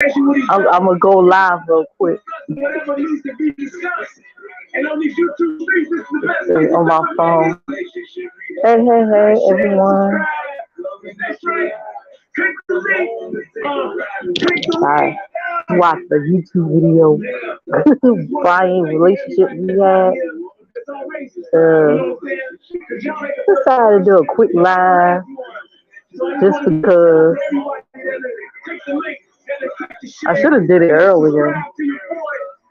I'm gonna go live real quick. On my phone. Hey, hey, hey, everyone. Sorry. Watch the YouTube video. Brian relationship we had. Decided to do a quick live just because I should have did it earlier.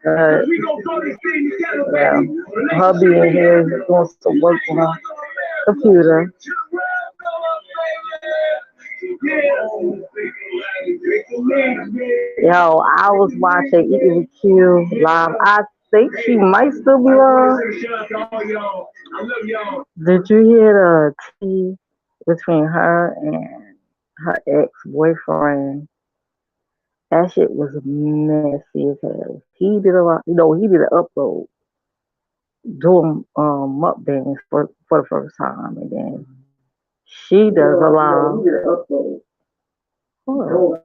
Uh, yeah, hubby in here is doing some work on her computer. Yo, I was watching Eating with Q live. I think she might still be on. Did you hear the tea between her and her ex-boyfriend? That shit was messy as hell. He did a lot, he did an upload doing mukbangs for the first time, and then she does a lot. Hold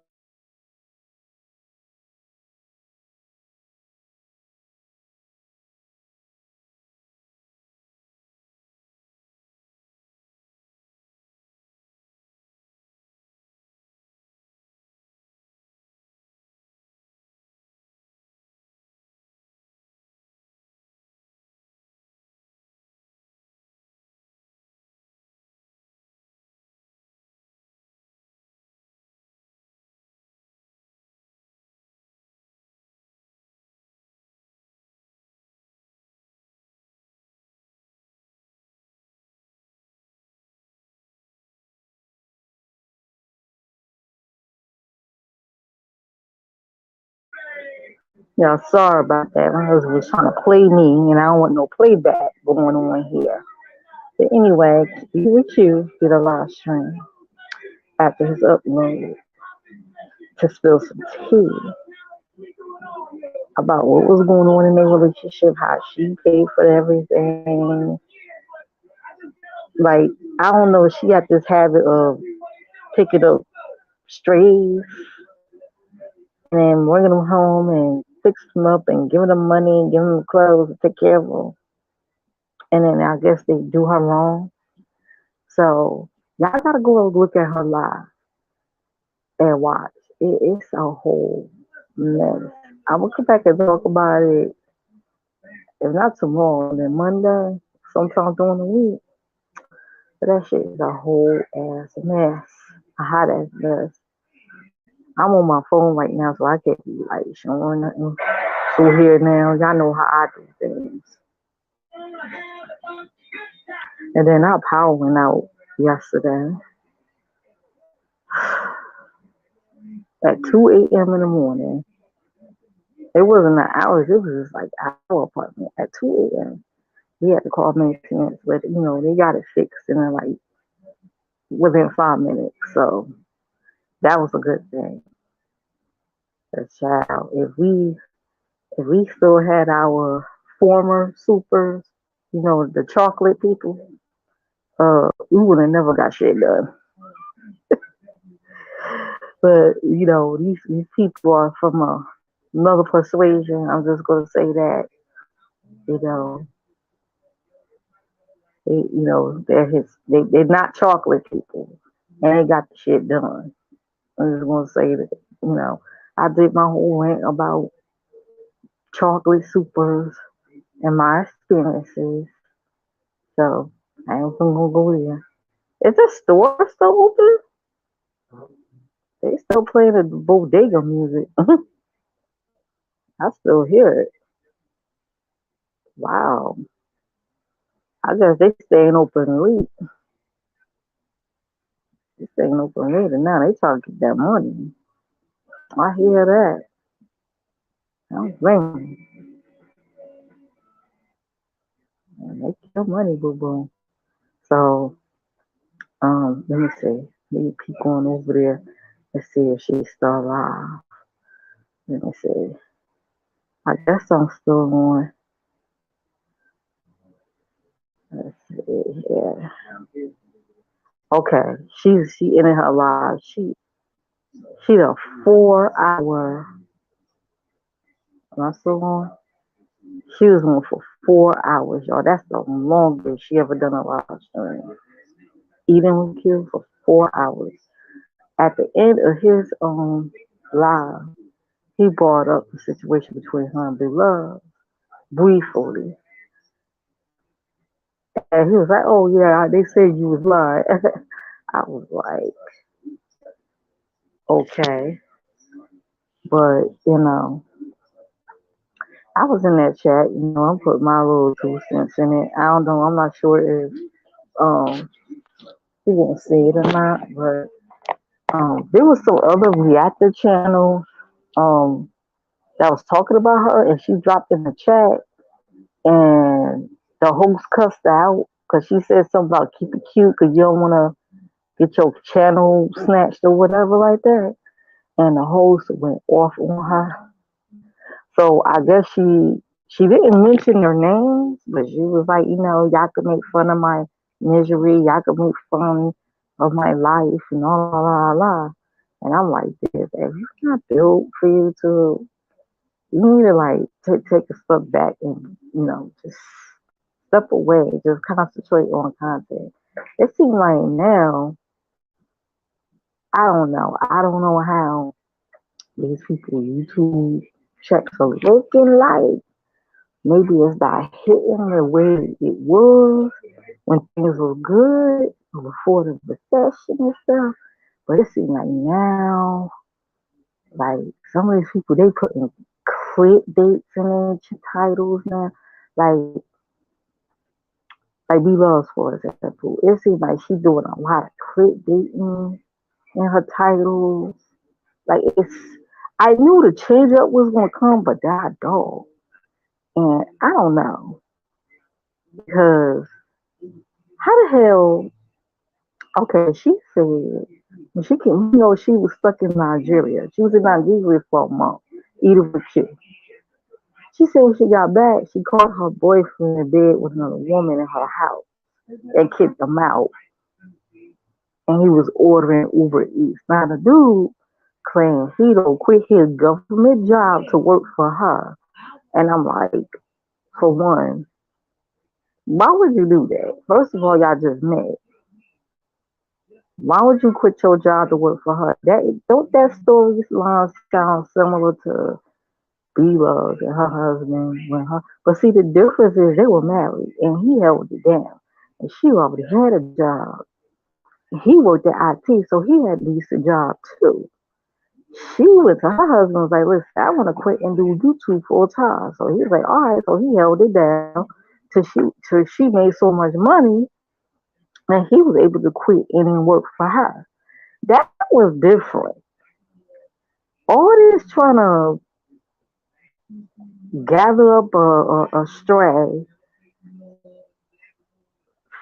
Yeah, sorry about that. My husband was trying to play me, and I don't want no playback going on here. But anyway, you with you did a live stream after his upload to spill some tea about what was going on in their relationship, how she paid for everything. Like, I don't know, she got this habit of picking up strays and then bringing them home and fixing them up and giving them money and giving them clothes to take care of them. And then I guess they do her wrong. So y'all gotta go and look at her live and watch. It's a whole mess. I'm gonna come back and talk about it. If not tomorrow, then Monday, sometime during the week. But that shit is a whole ass mess. A hot ass mess. I'm on my phone right now, so I can't be like showing nothing through here now. Y'all know how I do things. And then our power went out yesterday at 2 a.m. in the morning. It wasn't an hour, it was just like our apartment at 2 a.m. We had to call maintenance, but they got it fixed in like within 5 minutes. So that was a good thing. But child, if we still had our former supers, the chocolate people, we would have never got shit done. But these people are from another persuasion. I'm just gonna say that you know they're not chocolate people, and they got the shit done. I'm just gonna say that I did my whole rant about chocolate supers and my experiences. So I ain't gonna go there. Is the store still open? They still playing the bodega music. I still hear it. Wow. I guess they staying open late. They staying open later now. They trying to get that money. I hear that. I don't blame them. Make your money, boo boo. So, let me see. Let me peek on over there and see if she's still alive. Let me see. I guess I'm still on. Let's see here. Okay, she ended her live. She did a 4 hour. Am I still on? She was on for 4 hours, y'all. That's the longest she ever done a live stream. Eating with you for 4 hours. At the end of his live, he brought up the situation between her and Beloved briefly. And he was like, "Oh yeah, they said you was lying." I was like, "Okay," but I was in that chat. I put my little 2 cents in it. I don't know. I'm not sure if um he didn't see it or not, but there was some other reactor channel um that was talking about her, and she dropped in the chat, and the host cussed her out because she said something about keep it cute because you don't want to get your channel snatched or whatever like that. And the host went off on her. So I guess she didn't mention their names, but she was like, y'all could make fun of my misery, y'all could make fun of my life, and all la la la. And I'm like, this, if you're not built for you to, you need to like take a step back and just step away, just concentrate on content. It seems like now, I don't know how these people YouTube checks are looking like. Maybe it's not hitting the way it was when things were good before the recession and stuff. But it seems like now, like some of these people, they putting clip dates in their titles now. Like, like B Loves, for example. It seems like she's doing a lot of clip dating in her titles. Like I knew the change up was gonna come, but that dog. And I don't know because how the hell? Okay, she said when she came, she was stuck in Nigeria. She was in Nigeria for a month, eating with you. She said when she got back, she caught her boyfriend in bed with another woman in her house and kicked him out. And he was ordering Uber Eats. Now the dude claimed he don't quit his government job to work for her. And I'm like, for one, why would you do that? First of all, y'all just met. Why would you quit your job to work for her? Don't that storyline sound similar to B Love and her husband when her but see the difference is they were married and he held it down. And she already had a job. He worked at IT, so he had at least a job too. She went to her husband was like, listen, I want to quit and do YouTube full time. So he was like, all right. So he held it down till she made so much money and he was able to quit and then work for her. That was different. All this trying to gather up a stray,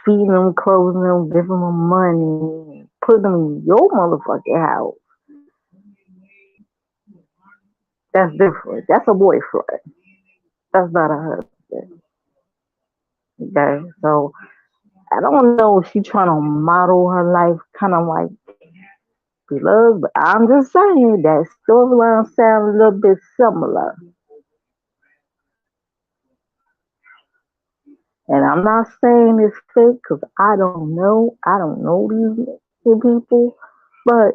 feeding them, clothing them, giving them money, putting them in your motherfucking house. That's different. That's a boyfriend. That's not a husband. Okay, so I don't know if she's trying to model her life kind of like Beloved, but I'm just saying that storyline sounds a little bit similar. And I'm not saying it's fake because I don't know. I don't know these people. But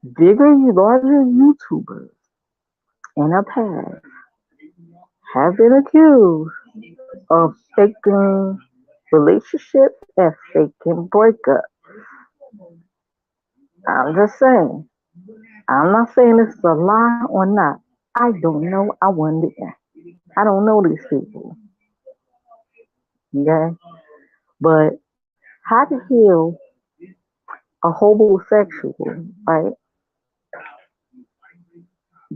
bigger, larger YouTubers in the past have been accused of faking relationships and faking breakups. I'm just saying. I'm not saying this is a lie or not. I don't know. I wonder. I don't know these people. Okay? But how the hell a homosexual, right?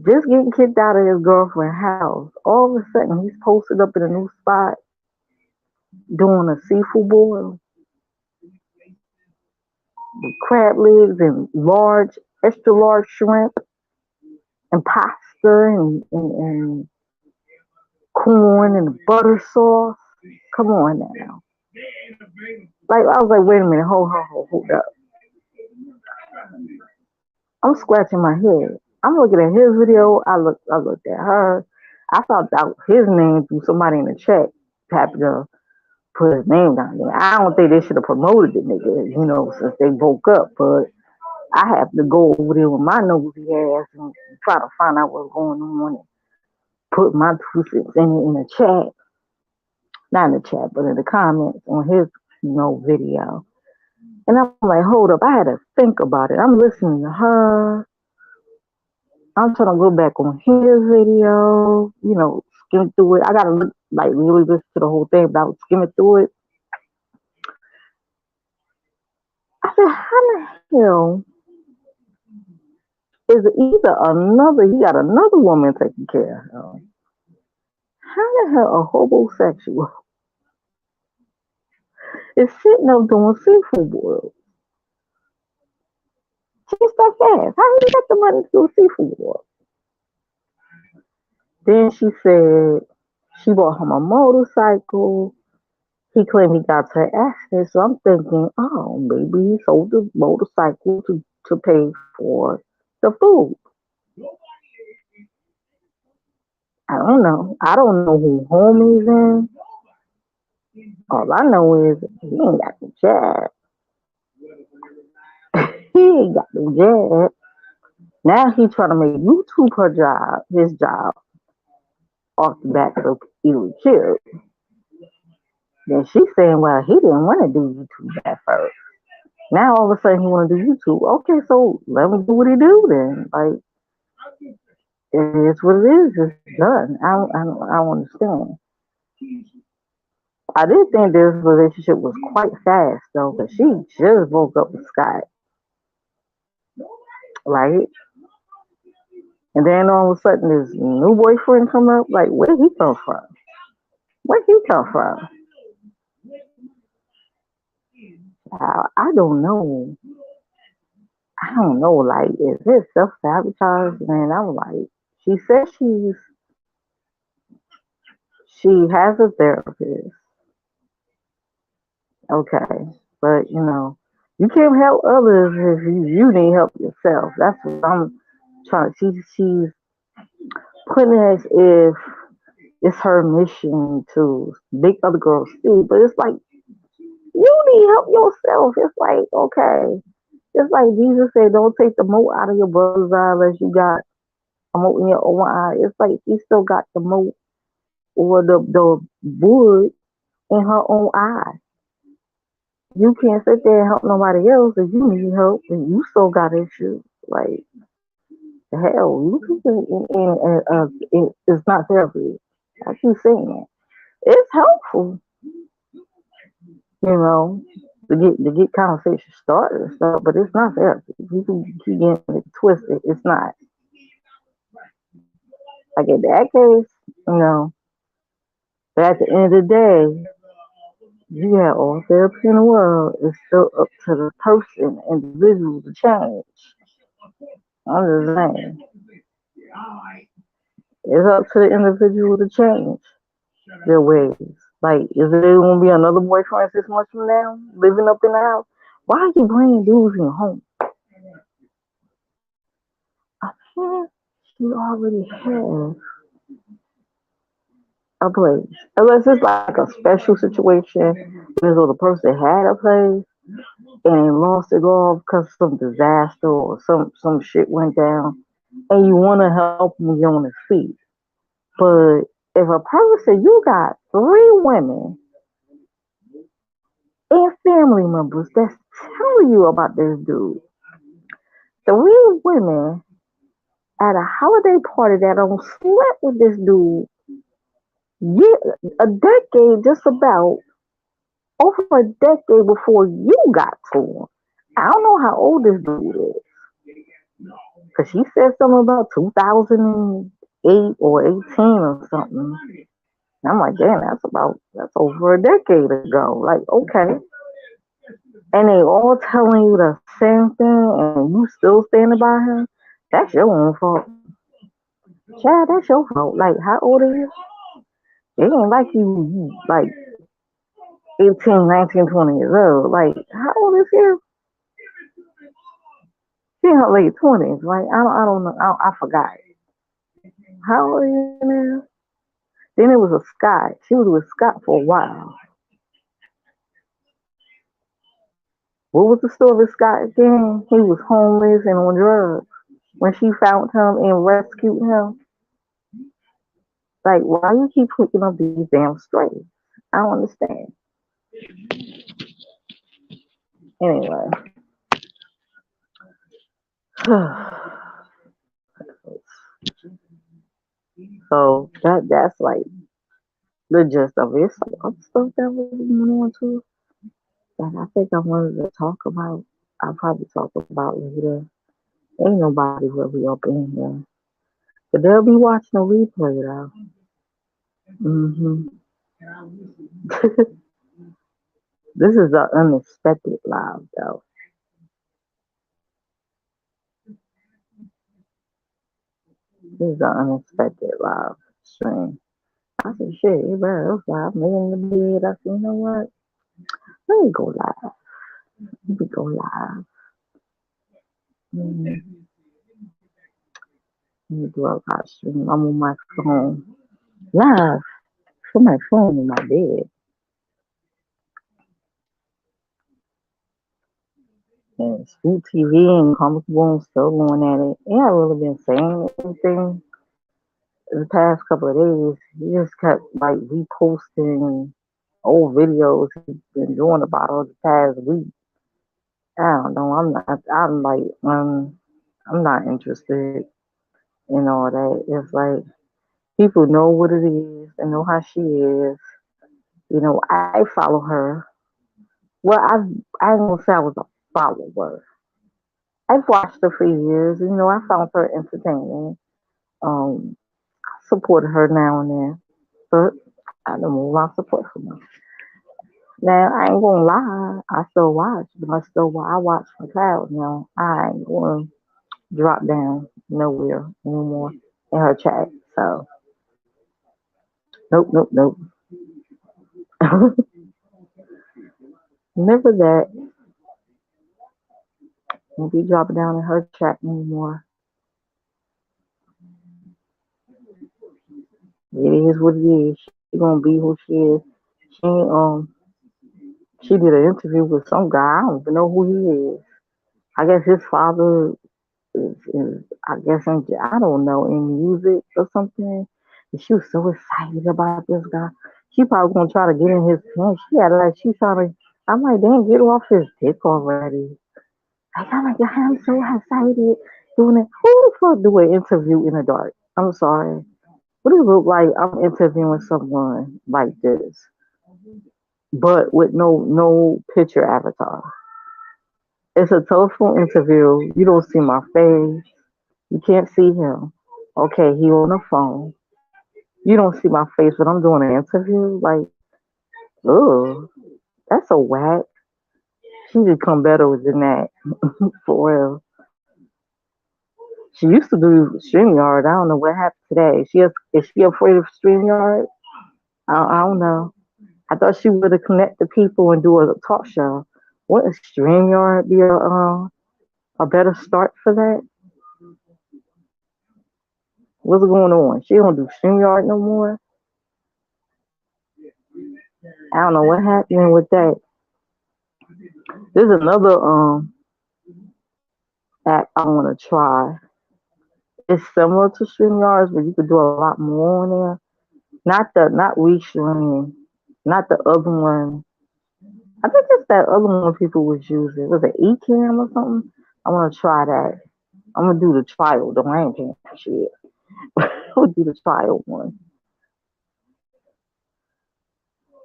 Just getting kicked out of his girlfriend's house. All of a sudden, he's posted up in a new spot doing a seafood boil with crab legs and extra large shrimp and pasta and corn and butter sauce. Come on now. Like I was like, wait a minute, hold up. I'm scratching my head. I'm looking at his video. I looked at her. I found out his name through somebody in the chat. Happened to put his name down there. I don't think they should have promoted the nigga, since they broke up. But I have to go over there with my nosy ass and try to find out what's going on and put my 2 cents in the chat. Not in the chat, but in the comments on his, video. And I'm like, hold up, I had to think about it. I'm listening to her. I'm trying to go back on his video, skim through it. I gotta look like really listen to the whole thing about skimming through it. I said, how the hell is it either he got another woman taking care of him? How the hell a homosexual is sitting up doing seafood boils? She's so fast. How you get the money to do seafood boils? Then she said she bought him a motorcycle. He claimed he got to an accident, so I'm thinking, oh, maybe he sold the motorcycle to pay for the food. I don't know. I don't know who home he's in. All I know is he ain't got the job. He ain't got the job. Now he's trying to make YouTube his job, off the back of either killed. Then she's saying, well, he didn't want to do YouTube at first. Now all of a sudden he want to do YouTube. Okay, so let him do what he do then. Like, it's what it is. It's done. I don't understand. I did think this relationship was quite fast though, because she just woke up with Scott, right? And then all of a sudden this new boyfriend come up. Like, where he come from? Where he come from? I don't know. I don't know. Like, is it self sabotage? Man, I'm like, she says she has a therapist. Okay, but you can't help others if you need help yourself. That's what I'm trying. She's putting it as if it's her mission to make other girls see, but it's like you need help yourself. It's like, okay, it's like Jesus said, don't take the mote out of your brother's eye unless you got a mote in your own eye. It's like she still got the mote or the wood in her own eye. You can't sit there and help nobody else if you need help and you still got issues. Like, hell, it's not therapy. I keep saying that. It's helpful, to get conversation started and stuff, but it's not therapy. People keep getting it twisted. It's not. Like in that case, but at the end of the day, you have all therapy in the world. It's still up to the person, individual to change. I'm just saying. It's up to the individual to change their ways. Like, is there going to be another boyfriend 6 months from now living up in the house? Why are you bringing dudes in home? I think she already has a place. Unless it's like a special situation, because the person had a place and lost it all because of some disaster or some shit went down, and you want to help him get on his feet. But if a person, you got 3 women and family members that's telling you about this dude, 3 women at a holiday party that don't slept with this dude, a decade, just about over a decade before you got to him. I don't know how old this dude is, because she said something about 2008 or 18 or something. And I'm like, damn, that's over a decade ago. Like, okay. And they all telling you the same thing and you still standing by him, that's your own fault. Child, that's your fault. Like, how old are you? It ain't like you like 18, 19, 20 years old. Like, how old is you? She in her late 20s, right? I don't know. I forgot. How old are you now? Then it was a Scott. She was with Scott for a while. What was the story with Scott again? He was homeless and on drugs. When she found him and rescued him, like, why you keep picking up these damn strays? I don't understand. Anyway, so that's like the gist of it. It's like other stuff that was going on too that I think I wanted to talk about. I'll probably talk about later. Ain't nobody really up in here, but they'll be watching the replay though. hmm This is an unexpected live though. This is an unexpected live stream. I said, shit, it better. It was live. Me in the bed. I said, you know what? Let me go live. Let me go live. Mm, Let me do a live stream. I'm on my phone. Live from my phone in my bed. And Spook TV and Comic Boom still going at it. He haven't really been saying anything the past couple of days. He just kept like reposting old videos he's been doing about all the past week. I don't know. I'm like, I'm not interested in all that. It's like people know what it is and know how she is. You know, I follow her. Well, I ain't gonna say I was a follower. I've watched her for years. You know, I found her entertaining. I support her now and then, but I don't move my support from her. Now I ain't gonna lie, I still watch, but I watch from cloud now. I ain't gonna drop down nowhere anymore in her chat. So nope, nope, nope. Never that. Won't be dropping down in her chat anymore. It is what it is. She gonna be who she is. She ain't, she did an interview with some guy. I don't even know who he is. I guess his father is I guess I don't know, in music or something. And she was so excited about this guy. She probably gonna try to get in his pants. She had like she's trying to. I'm like, damn, get off his dick already. Like, I'm like, I'm so excited doing it. Who the fuck do an interview in the dark? I'm sorry. What does it look like? I'm interviewing someone like this, but with no picture avatar. It's a telephone interview. You don't see my face. You can't see him. Okay, he on the phone. You don't see my face, but I'm doing an interview. Like, ugh, that's a whack. She should come better than that. For real. She used to do StreamYard. I don't know what happened today. Is she afraid of StreamYard? I don't know. I thought she would have connect the people and do a talk show. Wouldn't StreamYard be a better start for that? What's going on? She don't do StreamYard no more. I don't know what happened with that. There's another app I want to try. It's similar to StreamYards, but you could do a lot more on there. Not Restream, not the other one. I think it's that other one people was using. Was it Ecamm or something? I want to try that. I'm gonna do the trial. Though I ain't paying for shit. I'll do the trial one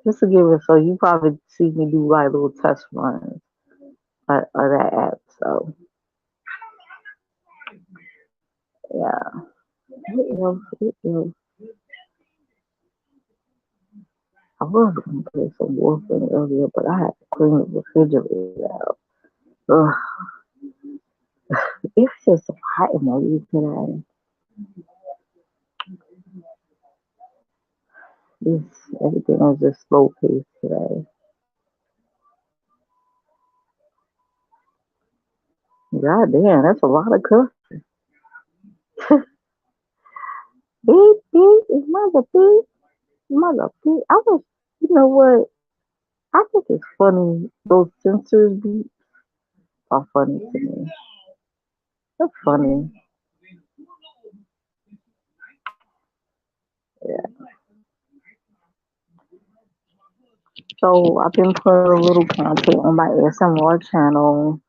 just to give it. So you probably see me do like little test runs of that app. So yeah, it, I was gonna play some Warframe earlier, but I had to clean the refrigerator out. Ugh, it's just so hot in my room today. This everything is just slow paced today. God damn, that's a lot of cussing. Beep, beep, it's mother beep, mother beep. I was, you know what? I think it's funny. Those censors beeps are funny to me. That's funny. Yeah. So I've been putting a little content on my SMR channel.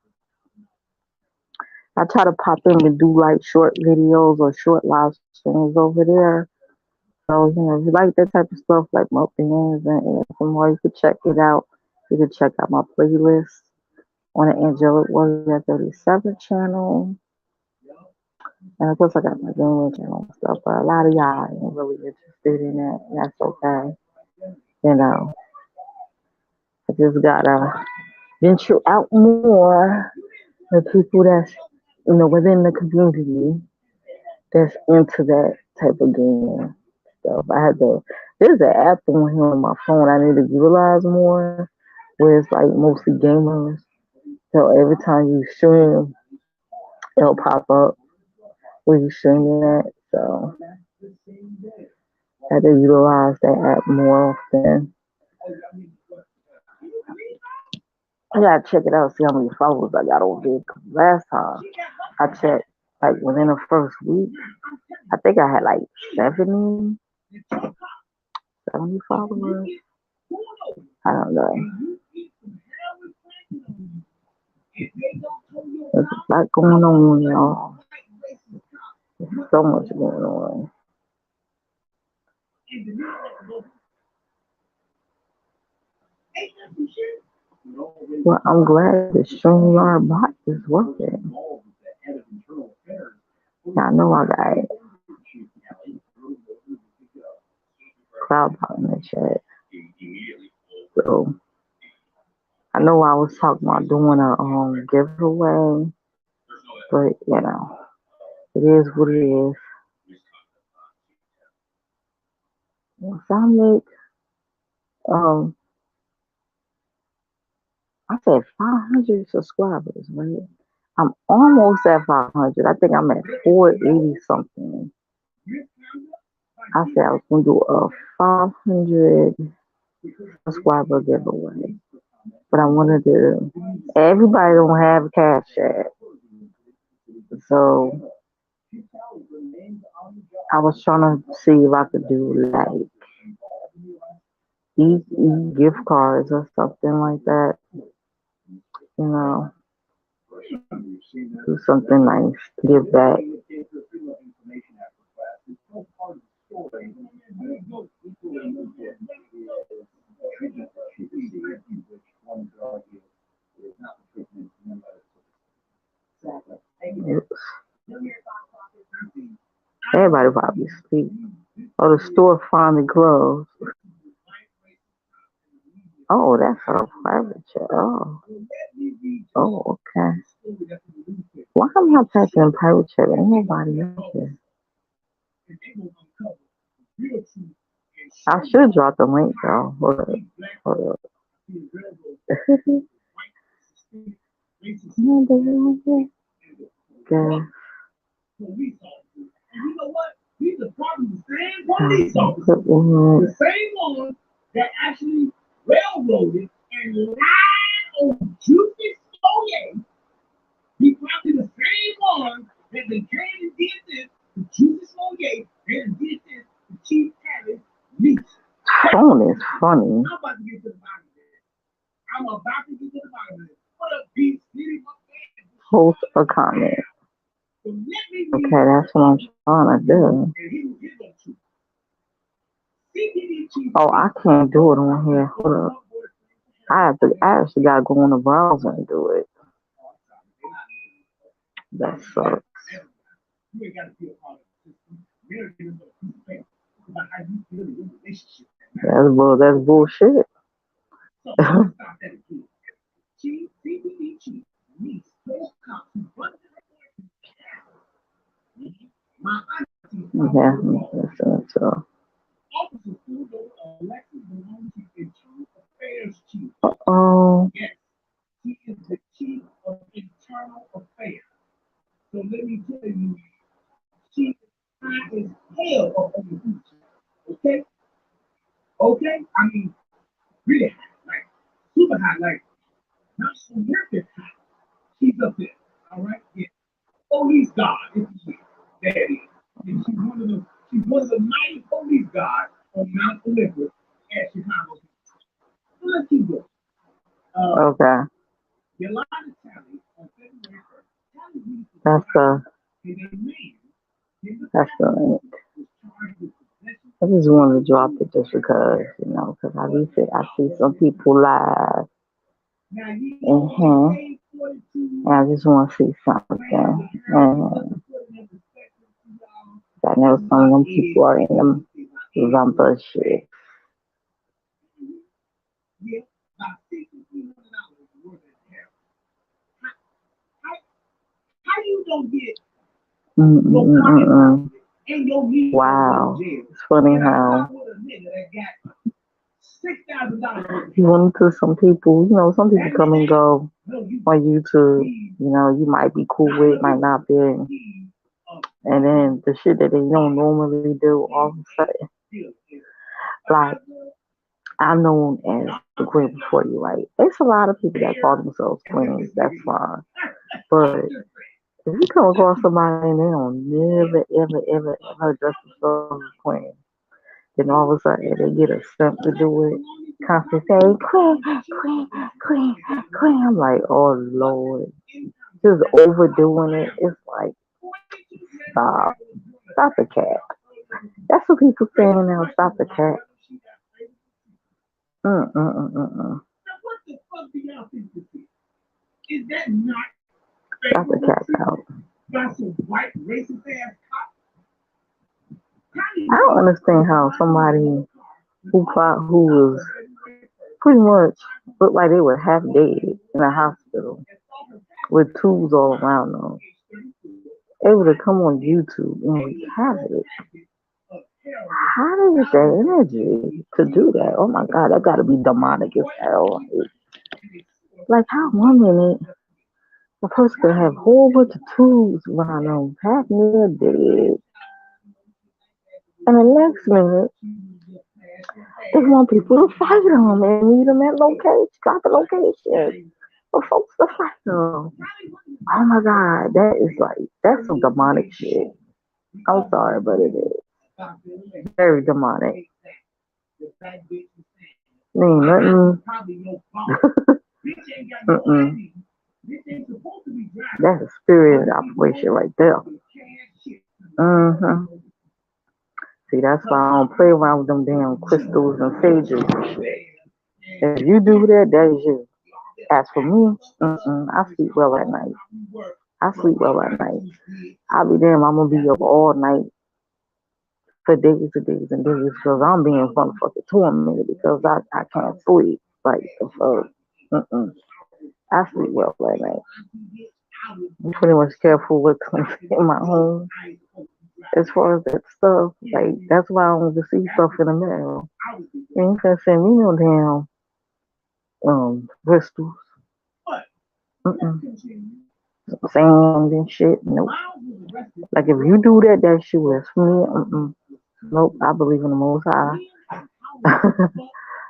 I try to pop in and do like short videos or short live streams over there. So, if you like that type of stuff, like mukbangs and ASMR, you could check it out. You could check out my playlist on the Angelic Warrior 37 channel. And of course, I got my gaming channel and stuff, but a lot of y'all ain't really interested in that. And that's okay. You know, I just gotta venture out more the people that's, within the community that's into that type of game stuff. There's an app on here on my phone I need to utilize more where it's like mostly gamers. So every time you stream, it'll pop up where you streaming at. So I had to utilize that app more often. I gotta check it out, see how many followers I got over there. 'Cause last time I checked, like within the first week, I think I had like 70 followers. I don't know. There's a lot going on, y'all. There's so much going on. Well, I'm glad the StreamYard bot is working. I know I got Cloudbot in the chat. So I know I was talking about doing a giveaway, but it is what it is. If I make I said 500 subscribers, right? I'm almost at 500. I think I'm at 480 something. I said I was gonna do a 500 subscriber giveaway, but I wanted to. Everybody don't have Cash App, so I was trying to see if I could do like gift cards or something like that. You know, do something nice to give back. Everybody probably sleep. Oh, the store finally closed. Oh, that's a private chat. Oh, okay. Why am I not typing in private chat? Ain't nobody out there. I should drop the link though. Hold up. Okay. The same one that actually railroaded and lied on Juicy Smollett. He probably the same one that they came and did this to Juicy Smollett and did this to Chief Harris. Phone is funny. I'm about to get to the bottom of it. What a beast. Post a comment. Okay, that's what I'm trying to do. Oh, I can't do it on here. Hold up. I actually gotta go on the browser and do it. That sucks. That's bullshit. Yeah, so. Oh. hell on the food chain. Okay? Okay? I mean, really high. Like, super high. Like, not American high. She's up there. All right? Yeah. Police God, if you will. There it is. And she's one of the mighty police guards on Mount Olympus at Chicago. So let's keep going. Okay. Yolanda Talley on February 1st. Talley used to That's drive and a man in the that's passenger the. was charged with possession. I just want to drop it just because, because I see some people live Now you in know they here, paid 42 and I just want to see grand something. with her. And just to And put it in perspective to y'all, I that's know some of about them 80, people are in let's them just say about 84. Lumber shit. Yeah, about $6,300 worth of hair. How, how, how you don't get your pocket Mm-mm-mm-mm. robbed and your knees don't go to Wow. jail? It's funny And I'm how talking with a nigga that got $6,000 worth of you hair. run into some people That come nigga and ain't go no you on YouTube. he You might be cool not with, no might you not be. he And then the shit that they don't normally do, all of a sudden, still is a like, hot girl I'm known and as I'm the queen before you, right? There's a lot of people that call fair themselves as if queens, this that's nigga is. fine. I'm But just saying. if you come across somebody and they don't never, ever, ever, ever address themselves as queen, then all of a sudden they get a stamp to do it, constantly saying, queen, queen, queen, queen. I'm like, oh Lord. Just overdoing it. It's like, stop. Stop the cat. That's what people saying now, stop the cat. Mm-mm-mm-mm. Now what the fuck do y'all think this is? Is that not Stop the favorable cat treatment out. by some white racist ass cops? How do I you don't know understand if how somebody was in somebody your car with your license who out was on February 1st pretty much and looked like they were half 5 dead in a hospital and saw her with passenger tubes all around them, age 34 able to come on YouTube and and wreak he havoc. wore packets of heroin How do you get thousands the of energy to do that? Oh my God, that got to be demonic as hell. Like, how one minute a person could have a whole bunch of tubes around them, half near dead, and the next minute they want people to fight them and meet them at location, drop a location for folks to fight them. Oh my God, that's some demonic shit. I'm sorry, but it is very demonic. Ain't nothing. Mm-mm. That's a spirit operation right there. Mm-hmm. See, that's why I don't play around with them damn crystals and sages and shit. If you do that, that is you. As for me, I sleep well at night. I sleep well at night. I'll be damn, I'm gonna be up all night for days and days and days because I'm being motherfucking tormented because I can't sleep. Like the fuck. I sleep well at night. I'm pretty much careful what comes in my home as far as that stuff. Like that's why I don't receive stuff in the mail. You ain't finna send me no damn crystals. Mm-mm. Sand and shit. Nope. Like if you do that, that shit was for me. Nope. I believe in the Most High.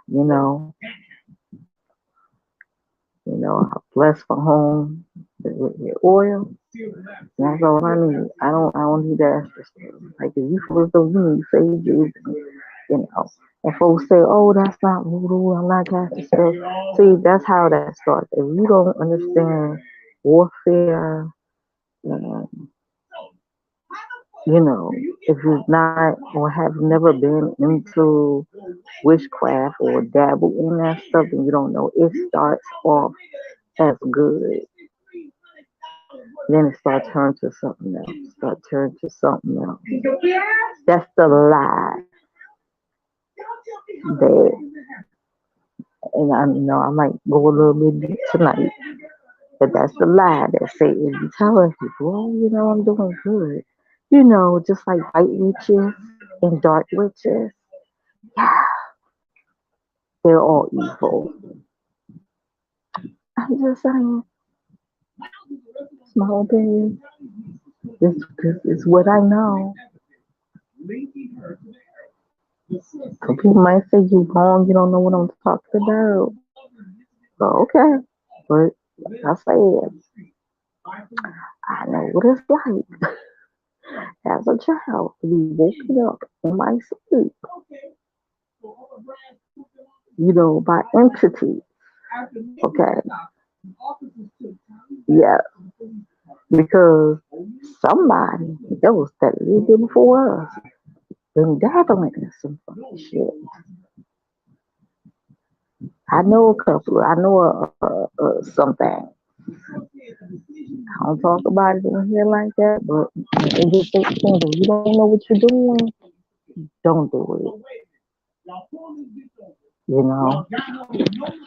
you know. I bless my home with oil. That's all I need. I don't need that extra stuff. Like if you feel as though you need sages, and folks say, "Oh, that's not voodoo. I'm not casting stuff." See, that's how that starts. If you don't understand warfare, and if you're not or have never been into witchcraft or dabble in that stuff, and you don't know, it starts off as good. Then it starts turning to something else. Start turning to something else. That's the lie that, and I might go a little bit deep tonight, but that's the lie that Satan be telling people, oh, I'm doing good. Just like white witches and dark witches, they're all evil. I'm just saying, it's my opinion. This is what I know. linking her to the source Some people might say you wrong, you don't know what I'm talking about. So, okay. But like I said, I know what it's like as a child to be woken up in my sleep, by entities. Okay. Yeah. Because somebody else that lived here before us been dabbling in some fucking shit. I know a couple. I know something. I don't talk about it in here like that, but it just makes sense. If you don't know what you're doing, don't do it. You know,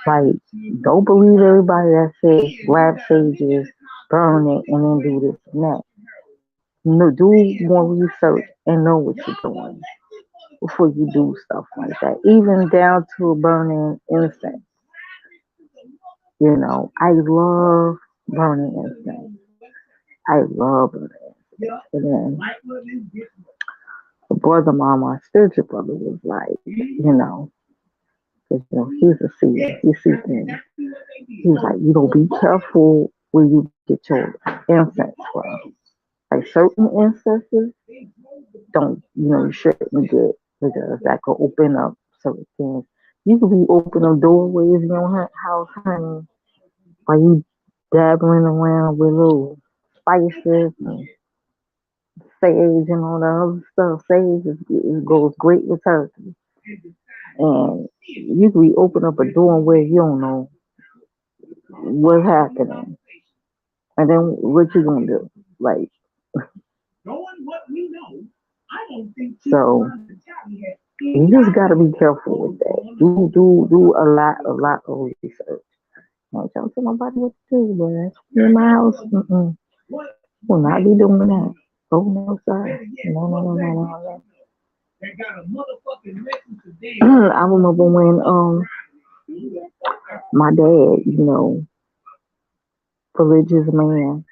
like don't believe everybody that says grab sages, burn it, and then do this and that. No, do more research and know what you're doing before you do stuff like that. Even down to burning incense. I love burning incense. I love burning incense. And then the brother, my spiritual brother, was like, because he's a seer, he sees things. He was like, be careful where you get your incense from. Like certain incenses, don't, you shouldn't get because that could open up certain things. You could be opening doorways in your house, honey, while you dabbling around with little spices and sage and all the other stuff. Sage it goes great with turkey. And you could be opening up a door where you don't know what's happening. And then what you gonna do? Like, so you just gotta be careful with that. Do a lot of research. Don't tell nobody what to do, but that's in my house. Will not be doing that. Oh no, sir. No. I remember when my dad, religious man,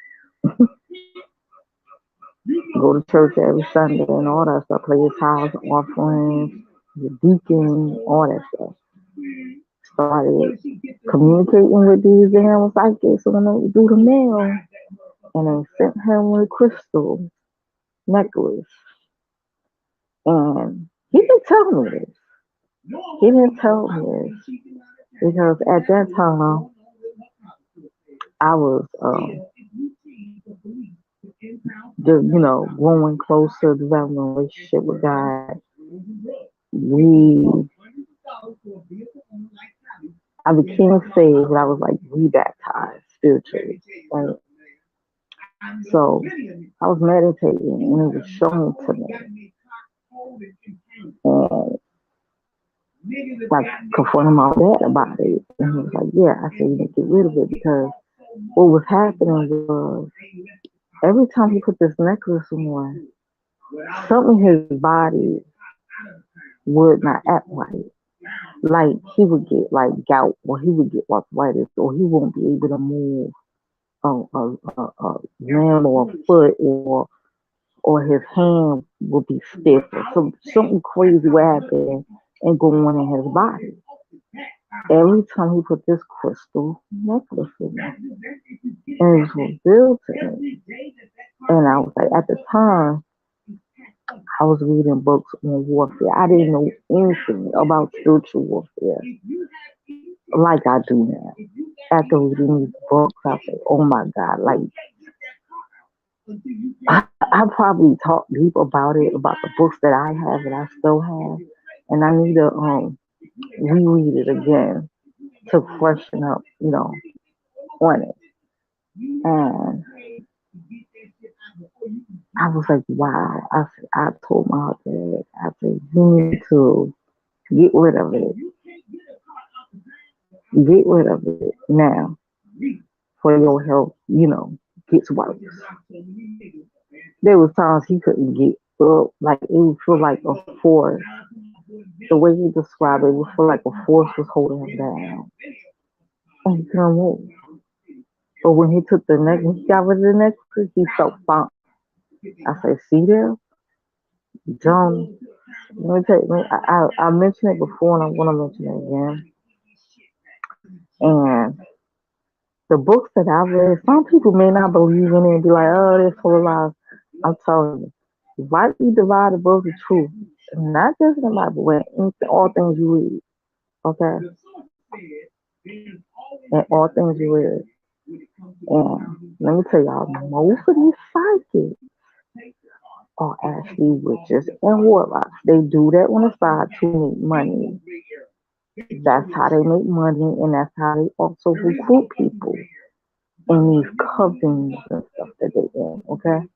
go to church every Sunday and all that stuff, play his house offerings, the deacon, all that stuff. Started communicating with these animal psychics when they do the mail, and they sent him a crystal necklace. And he didn't tell me this. He didn't tell me this because at that time I was growing closer, developing a relationship with God. I became saved, but I was like rebaptized spiritually, right? So I was meditating and it was shown to me. And like confronting my dad about it. And he was like, yeah, I said, you need to get rid of it because what was happening was every time he put this necklace on, something in his body would not act right. Like he would get like gout or he would get arthritis or he won't be able to move a limb or a foot or his hand will be stiff or something crazy will happen and go on in his body. Every time he put this crystal necklace in me, and it was revealed to me. And I was like, at the time, I was reading books on warfare. I didn't know anything about spiritual warfare like I do now. After reading these books, I said, oh my God, like, I probably talked deep about it, about the books that I have and I still have. And I need to reread it again to freshen up, on it. And I was like, wow. I told my husband, I said, you need to get rid of it. Get rid of it now for your health, gets worse. There was times he couldn't get up, like it would feel like a force. The way he described it would feel like a force was holding him down. And he couldn't move. But when he took the necklace, he got rid of the necklace, he felt fine. I said, see there? Don't, let me tell you, I mentioned it before and I'm going to mention it again. And the books that I've read, some people may not believe in it and be like, oh, they're full of lies. I'm telling you, rightly divide the book of truth, not just in the Bible, but in all things you read, okay? In all things you read. And let me tell y'all, most of these psychics are actually witches and warlocks. They do that on the side to make money. That's how they make money, and that's how they also recruit people in these covens and stuff that they in, okay?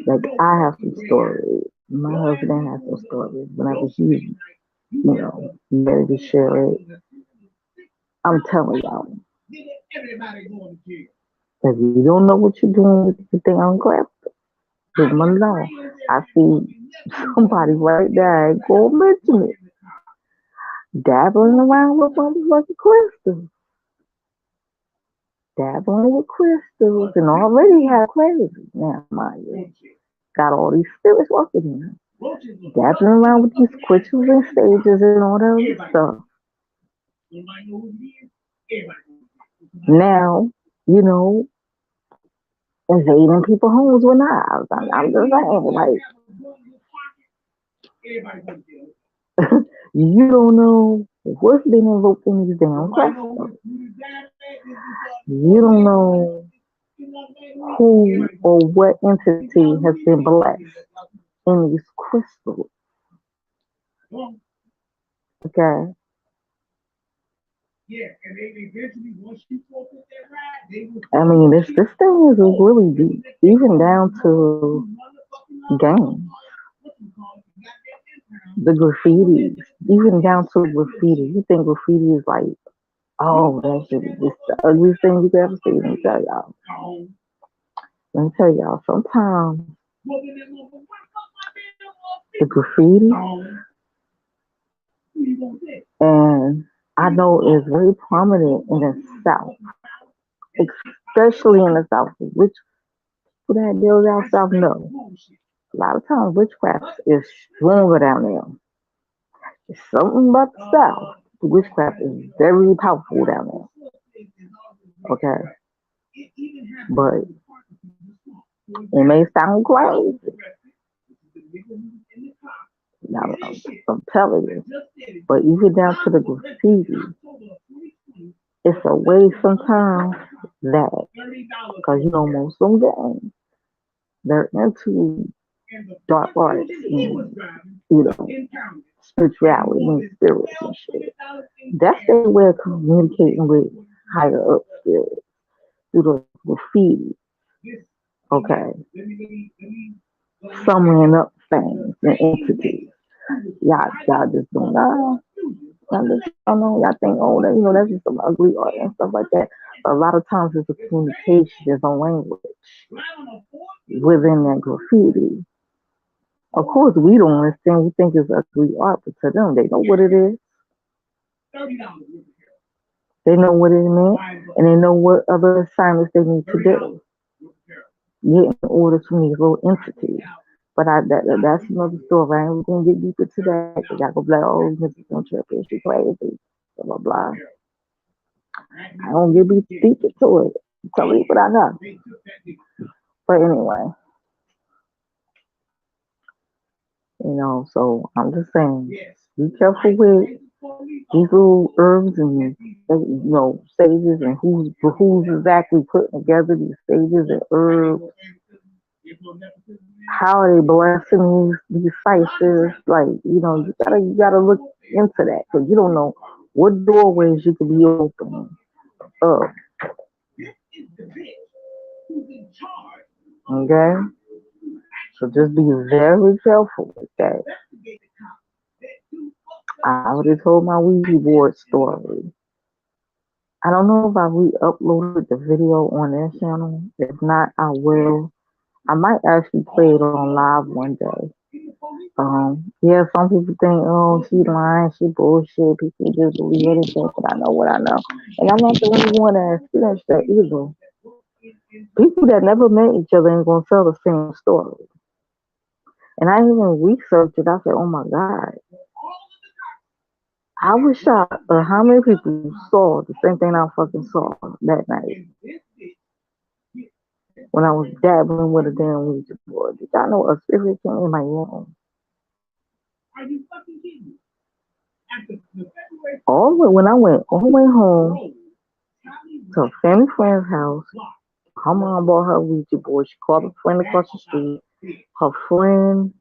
Like, I have some stories. My husband has some stories. Whenever he's, ready to share it, I'm telling y'all, if you don't know what you're doing with the thing on crap, leave them alone. I see somebody right there, I ain't gonna mention it, dabbling around with motherfucking crystals. Dabbling with crystals and already have crazy. Now, mind you, got all these spirits working in them. Dabbling around with these crystals and stages and all that other stuff. Now, you know, invading people's homes with knives. I'm just saying, like, you don't know what's been invoked in these damn crystals. You don't know who or what entity has been blessed in these crystals. Okay. I mean, this thing is really deep, even down to games, the graffitis, even down to graffiti. You think graffiti is like, oh, that shit is just the ugliest thing you could ever see. Let me tell y'all. Let me tell y'all. Sometimes the graffiti, and I know it's very prominent in the South, especially in the South, which people that deal down South know. A lot of times witchcraft is stronger down there. It's something about the South. The witchcraft is very powerful down there. Okay. But it may sound crazy. Now, I'm telling you. But even down to the graffiti, it's a way sometimes that, because most of them games, they're into dark arts and, spirituality and spirits and shit. That's their way of communicating with higher up spirits through the graffiti. Okay. Summoning up things and entities. Y'all just don't know. Y'all know, y'all think, oh, that's just some ugly art and stuff like that. But a lot of times it's a communication, there's a language within that graffiti. Of course, we don't understand. We think it's ugly art, but to them, they know what it is. They know what it means, and they know what other assignments they need to do. Getting orders from these little entities. But that's another story. I ain't gonna get deep into that. Cause y'all gonna be like, oh, Mrs. Don't trip, she crazy, blah blah blah. I don't get deep into it. Tell me what I know. But anyway, so I'm just saying, be careful with these little herbs and stages and who's exactly putting together these stages and herbs. How are they blessing these spices? Like, you gotta look into that because you don't know what doorways you could be opening up. Okay? So just be very careful with that. I already told my Ouija board story. I don't know if I re-uploaded the video on their channel. If not, I will. I might actually play it on live one day. Yeah, some people think, oh, she lying, she bullshit. People just believe anything, but I know what I know. And I'm not the only one that experienced that either. People that never met each other ain't gonna tell the same story. And I even researched it. I said, "Oh my God, I was shocked at how many people saw the same thing I fucking saw that night when I was dabbling with a damn Ouija board. Did y'all know a spirit came in my room? When I went all the way home to a family friend's house, her mom bought her Ouija board. She called a friend across the street. Her friend,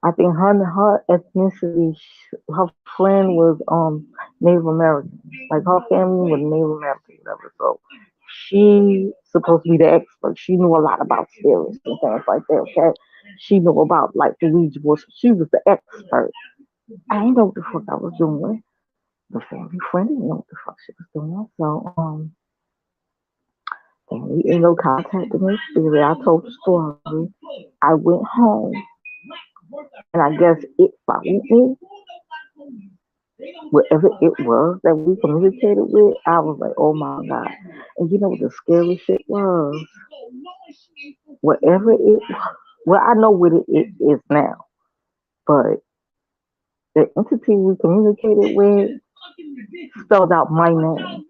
I think her ethnicity, her friend was Native American. Like her family was Native American, whatever. So she supposed to be the expert. She knew a lot about spirits and things like that. Okay, she knew about like the Ouija board. She was the expert. I didn't know what the fuck I was doing. The family friend didn't know what the fuck she was doing. So and we ended up contacting the spirit. I told the story. I went home, and I guess it followed me. Whatever it was that we communicated with, I was like, oh my God. And you know what the scary shit was? Whatever it, well, I know what it is now, but the entity we communicated with spelled out my name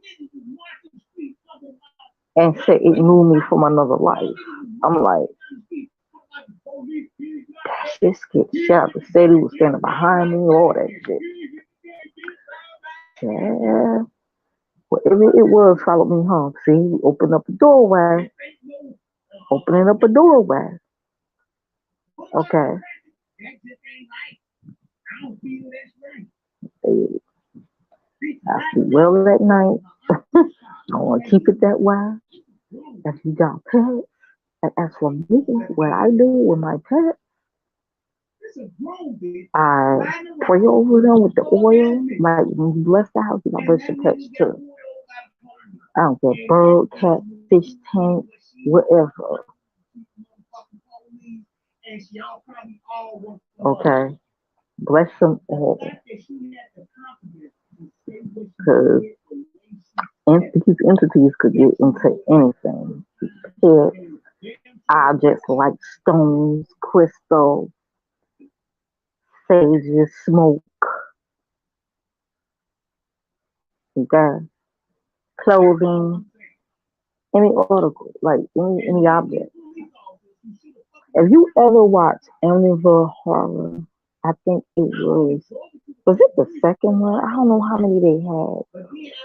and said it knew me from another life. I'm like, that shit scared the shit out. The city was standing behind me, all that shit. Yeah. Whatever it was followed me home. See, we opened up a doorway. Opening up a doorway. Okay. I sleep well at night. I want to keep it that way. If you got pets, and as for me, what I do with my pets, I pray over them with the oil. Like when you bless the house, you gotta bless your pets too. I don't care, bird, cat, fish tank, whatever. Okay, bless them all. Because these entities could get into anything. Pets, objects like stones, crystal, sages, smoke, okay, clothing, any article, like any object. If you ever watched Amityville Horror, I think was it the second one? I don't know how many they had,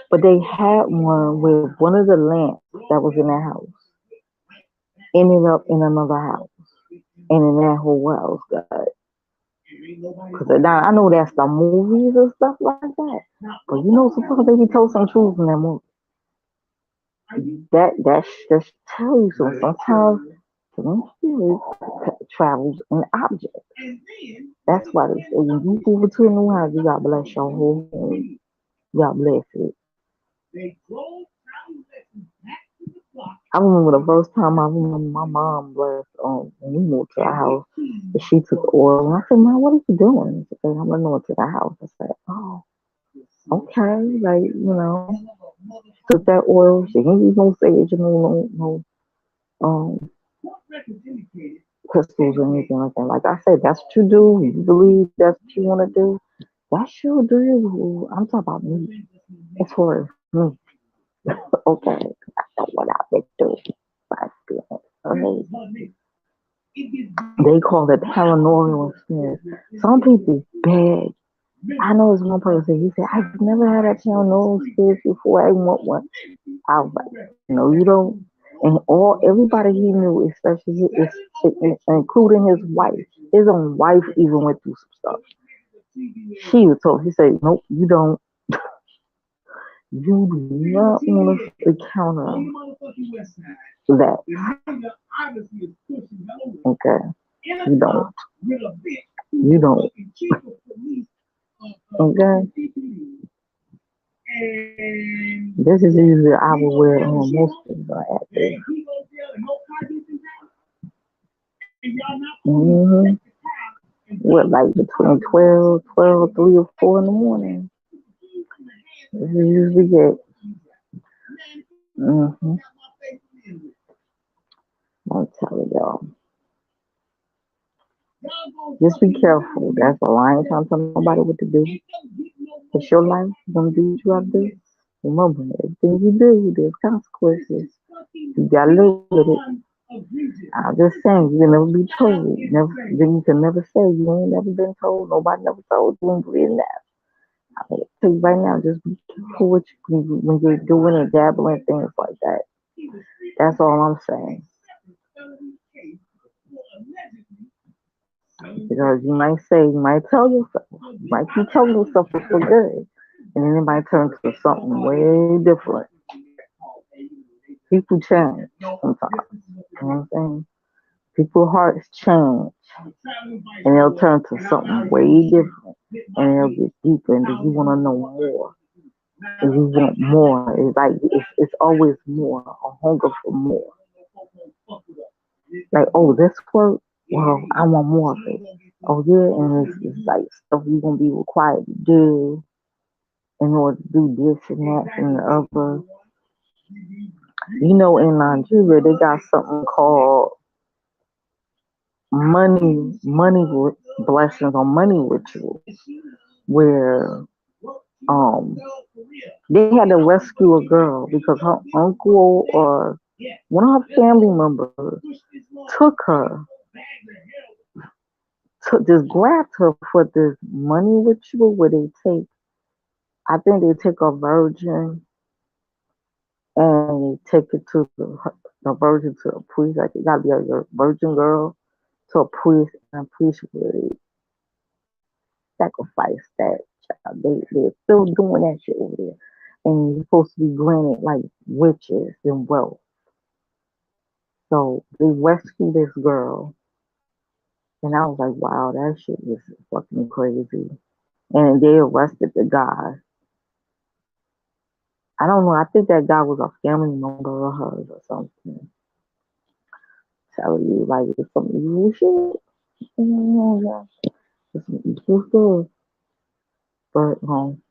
but they had one with one of the lamps that was in the house ended up in another house, and in that whole house got. Because now I know that's the movies and stuff like that, but you know sometimes they be told some truth in that movie. That just tell you so. Sometimes some spirit travels in objects. That's why they say when you move into a new house, you gotta bless your whole home. You gotta bless it. I remember the first time I remember my mom blessed when we moved to the house. And she took oil and I said, "Mom, what are you doing?" She said, "I'm going to the house." I said, "Oh, okay." Like, took that oil. She didn't use no sage, no crystals or anything like that. Like I said, that's what you do. You believe that's what you want to do. That's your do. I'm talking about me. It's for me. Okay. I know what I've been doing. My experience. Okay. They call it paranormal experience. Some people beg. I know it's one person. He said, "I've never had a paranormal experience before. I want one." I was like, "No, you don't." And everybody he knew, especially including his wife, his own wife even went through some stuff. She was told, he said, "Nope, you don't. You do not want to encounter that." Okay, you don't. You don't. Okay. This is usually the hour where most things are at there. Mm-hmm. What, like between 3 or 4 in the morning? This is usually it. Mm-hmm. I'm telling y'all, just be careful. That's all. I ain't trying to tell nobody what to do. It's your life. You're gonna do what you have to do. Remember, everything you do, there's consequences. You gotta live with it. I'm just saying, you can never be told. Never, then you can never say you ain't never been told. Nobody never told you and believe that. I mean, tell you right now, just be careful what when you're doing and dabbling things like that. That's all I'm saying. Because you might say, you might tell yourself, you might keep telling yourself it's for good, and then it might turn to something way different. People change sometimes. You know what I'm saying? People's hearts change, and they'll turn to something way different, and they'll get deeper, and then you want to know more, and you want more. It's like it's always more, a hunger for more. Like, oh, this work, well, I want more of it. Oh yeah, and it's like stuff you're gonna be required to do in order to do this and that and the other. You know, in Nigeria, they got something called blessings or money rituals, where um they had to rescue a girl because her uncle or one of her family members took her, just grabbed her for this money ritual where they take, I think they take a virgin and they take it to the virgin to a priest. Like it gotta be a virgin girl to a priest, and a priest would sacrifice that child. They're still doing that shit over there. And you're supposed to be granted like riches and wealth. So they rescued this girl, and I was like, wow, that shit is fucking crazy. And they arrested the guy. I don't know. I think that guy was a family member of hers or something. Telling you, like, it's some evil shit. Yeah, it's some evil stuff. But I'm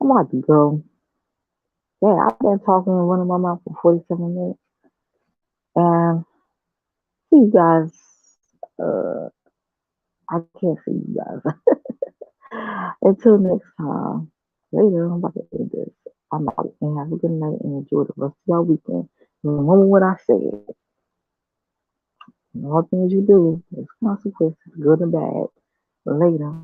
about to go. Yeah, I've been talking and running my mouth for 47 minutes. And see you guys. Uh, I can't see you guys. Until next time. Later, I'm about to end this. I'm out and have a good night and enjoy the rest of your weekend. Remember what I said. In all things you do, there's consequences, good and bad. Later.